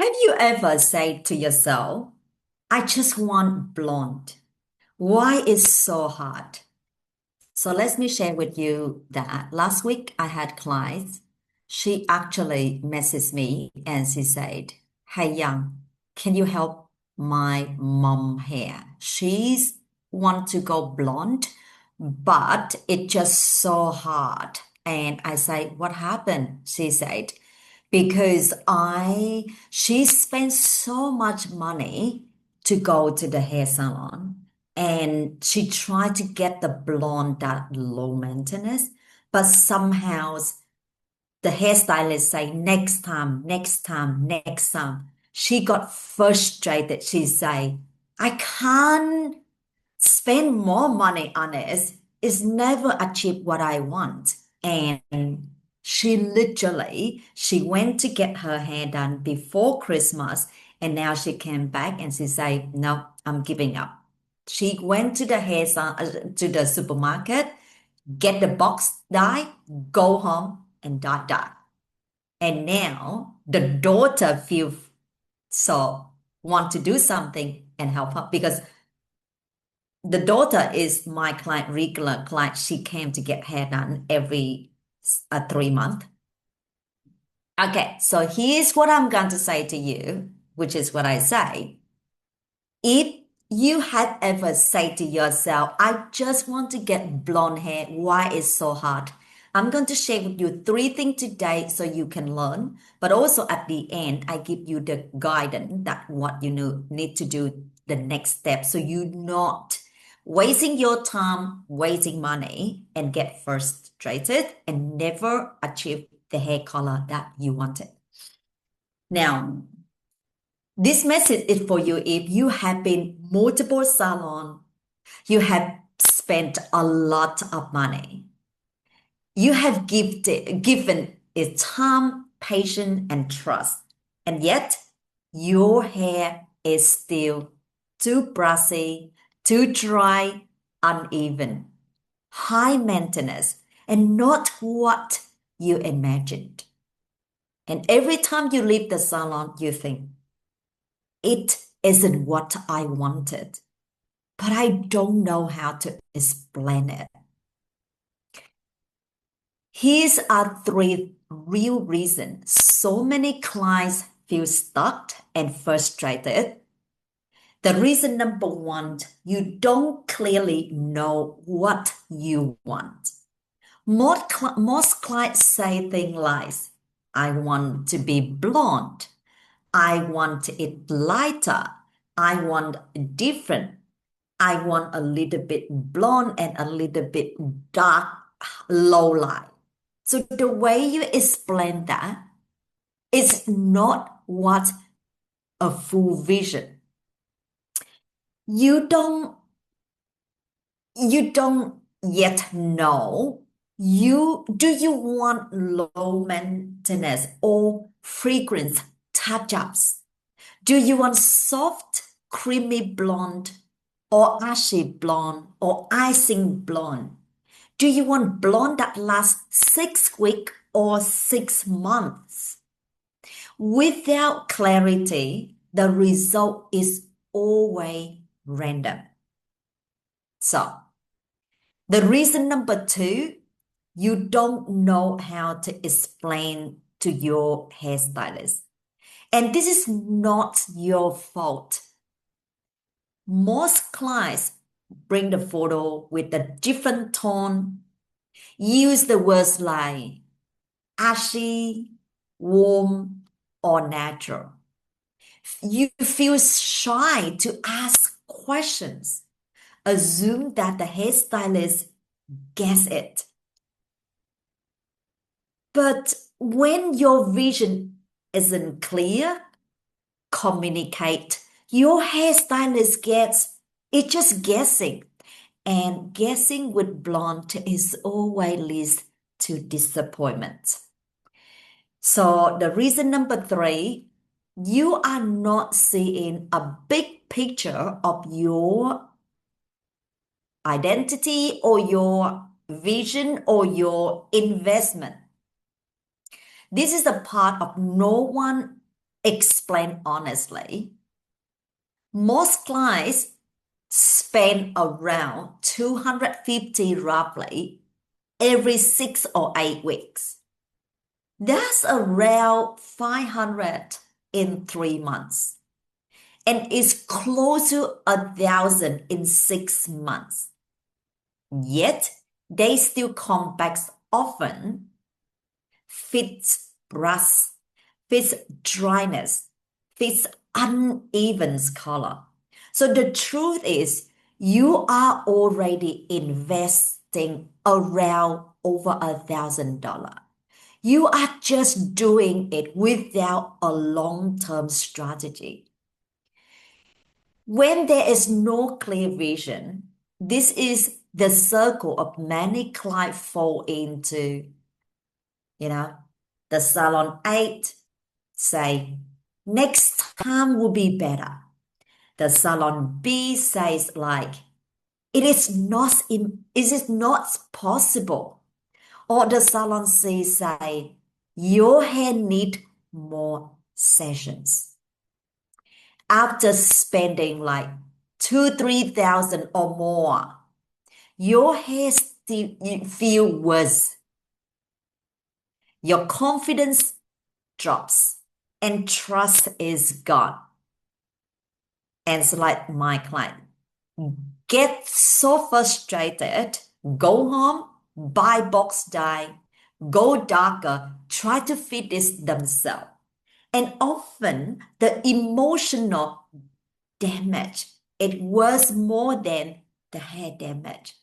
Have you ever said to yourself, I just want blonde? Why is so hard? So let me share with you that last week I had clients. She actually messaged me and she said, Hey Young, can you help my mom hair? She's want to go blonde, but it's just so hard. And I say, what happened? She said, because she spent so much money to go to the hair salon and she tried to get the blonde that low maintenance, but somehow the hairstylist say next time, next time, next time. She got frustrated. She say, I can't spend more money on it. It's never achieve what I want. And she went to get her hair done before Christmas, and now she came back and she said, no, I'm giving up. She went to the to the supermarket, get the box dye, go home and dye. And now the daughter feel so want to do something and help her because the daughter is my client, regular client. She came to get hair done every 3 months. Okay, so here's what I'm going to say to you, which is what I say. If you had ever said to yourself, I just want to get blonde hair, why is so hard? I'm going to share with you 3 things today so you can learn, but also at the end, I give you the guidance that what you need to do the next step so you're not wasting your time, wasting money, and get frustrated and never achieve the hair color that you wanted. Now, this message is for you if you have been multiple salon, you have spent a lot of money. You have given it time, patience, and trust. And yet your hair is still too brassy, too dry, uneven, high maintenance, and not what you imagined. And every time you leave the salon, you think, it isn't what I wanted, but I don't know how to explain it. Here's are 3 real reasons so many clients feel stuck and frustrated. The reason number 1, you don't clearly know what you want. Most clients say things like, I want to be blonde. I want it lighter. I want different. I want a little bit blonde and a little bit dark, low light. So the way you explain that is not what a full vision. You don't you don't yet know you want low maintenance or fragrance touch-ups? Do you want soft, creamy blonde or ashy blonde or icing blonde? Do you want blonde that lasts 6 weeks or 6 months? Without clarity, the result is always random. So, the reason number 2, you don't know how to explain to your hairstylist. And this is not your fault. Most clients bring the photo with a different tone, use the words like ashy, warm, or natural. You feel shy to ask questions. Assume that the hairstylist gets it. But when your vision isn't clear, communicate. Your hairstylist gets it's just guessing. And guessing with blonde is always leads to disappointment. So the reason number 3, you are not seeing a big picture of your identity or your vision or your investment. This is the part of no one explain honestly, most clients spend around 250 roughly every 6 or 8 weeks. That's around 500 in 3 months. And it's close to 1,000 in 6 months. Yet, they still come back often, fits brush, fits dryness, fits uneven color. So the truth is, you are already investing around over $1,000. You are just doing it without a long-term strategy. When there is no clear vision, this is the circle of many clients fall into. The salon 8 say, next time will be better. The salon B says like, it is not possible. Or the salon C say, your hair need more sessions. After spending like 2,000-3,000 or more, your hair still feel worse. Your confidence drops and trust is gone. And it's like my client get so frustrated, go home, buy box dye, go darker, try to fit this themselves. And often the emotional damage, it was more than the hair damage.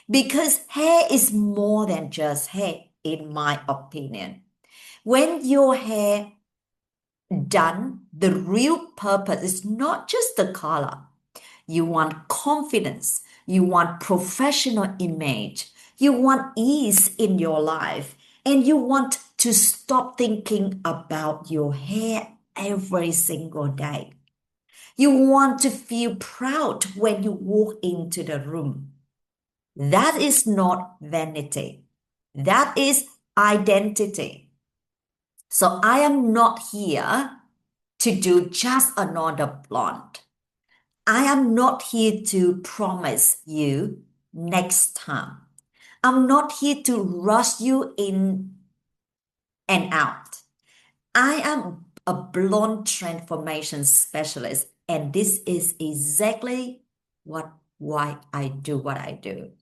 Because hair is more than just hair, in my opinion. When your hair done, the real purpose is not just the color. You want confidence. You want professional image. You want ease in your life. And you want to stop thinking about your hair every single day. You want to feel proud when you walk into the room. That is not vanity. That is identity. So I am not here to do just another blonde. I am not here to promise you next time. I'm not here to rush you in and out. I am a blonde transformation specialist, and this is exactly why I do what I do.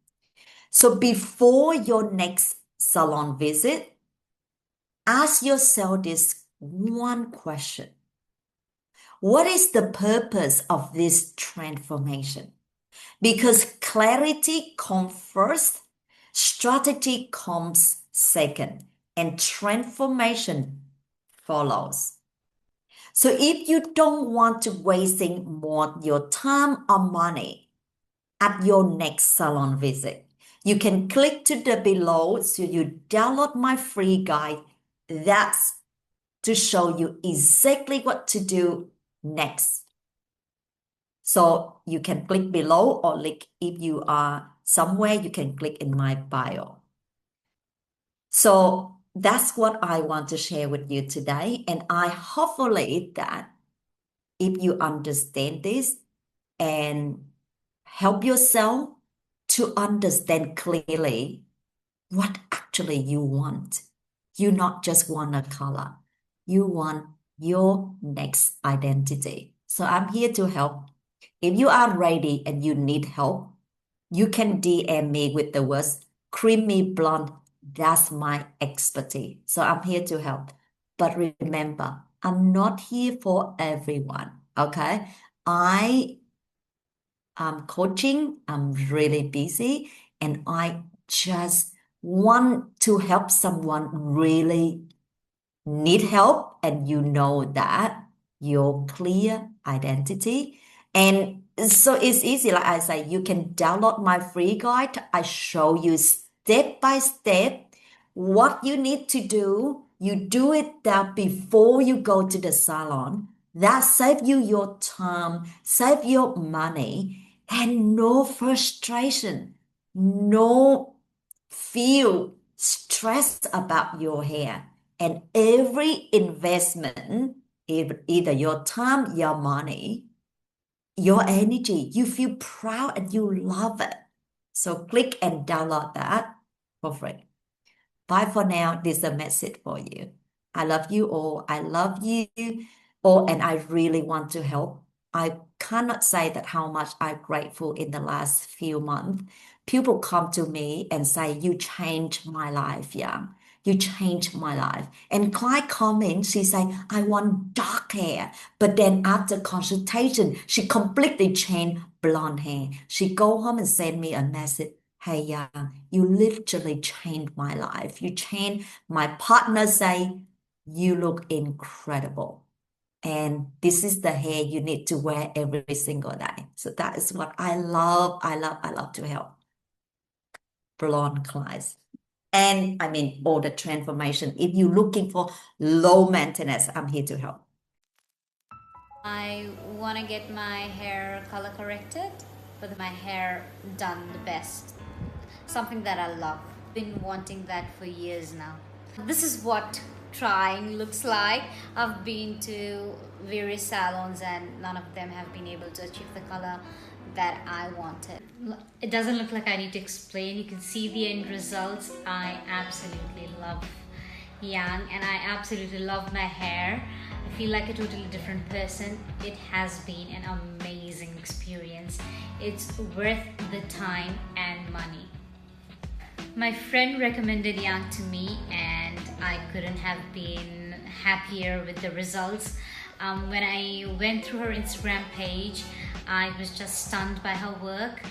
So before your next salon visit, ask yourself this one question. What is the purpose of this transformation? Because clarity comes first, strategy comes second, and transformation follows. So if you don't want to wasting more your time or money at your next salon visit, you can click to the below so you download my free guide. That's to show you exactly what to do next. So you can click below, or like if you are somewhere, you can click in my bio. So that's what I want to share with you today. And I hopefully that if you understand this and help yourself to understand clearly what actually you want. You not just want a color. You want your next identity. So I'm here to help. If you are ready and you need help, you can DM me with the words creamy blonde. That's my expertise. So I'm here to help. But remember, I'm not here for everyone. Okay? I am coaching. I'm really busy, and I just want to help someone really need help, and you know that your clear identity. And so it's easy. Like I say, you can download my free guide. I show you step by step what you need to do. You do it that before you go to the salon. That save you your time, save your money, and no frustration, no feel stressed about your hair. And every investment either your time, your money, your energy. You feel proud and you love it. So click and download that for free. Bye for now. This is a message for you. I love you all. I love you all, and I really want to help. I cannot say that how much I'm grateful in the last few months. People come to me and say, "You changed my life, yeah. You changed my life." And client comment, she say, "I want dark hair." But then after consultation, she completely changed blonde hair. She go home and send me a message. Hey, Yang, you literally changed my life. You changed my partner say, you look incredible. And this is the hair you need to wear every single day. So that is what I love. I love to help blonde clients. And I mean, all the transformation. If you're looking for low maintenance, I'm here to help. I want to get my hair color corrected, but my hair done the best. Something that I love. Been wanting that for years now. This is what trying looks like. I've been to various salons and none of them have been able to achieve the color that I wanted. It doesn't look like I need to explain. You can see the end results. I absolutely love Yang and I absolutely love my hair. I feel like a totally different person. It has been an amazing experience. It's worth the time and money. My friend recommended Yang to me and I couldn't have been happier with the results. When I went through her Instagram page, I was just stunned by her work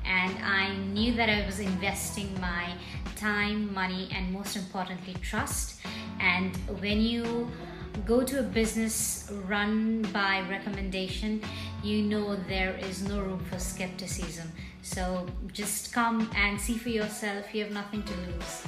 and I knew that I was investing my time, money, and most importantly, trust. And when you go to a business run by recommendation, you know there is no room for skepticism. So just come and see for yourself. You have nothing to lose.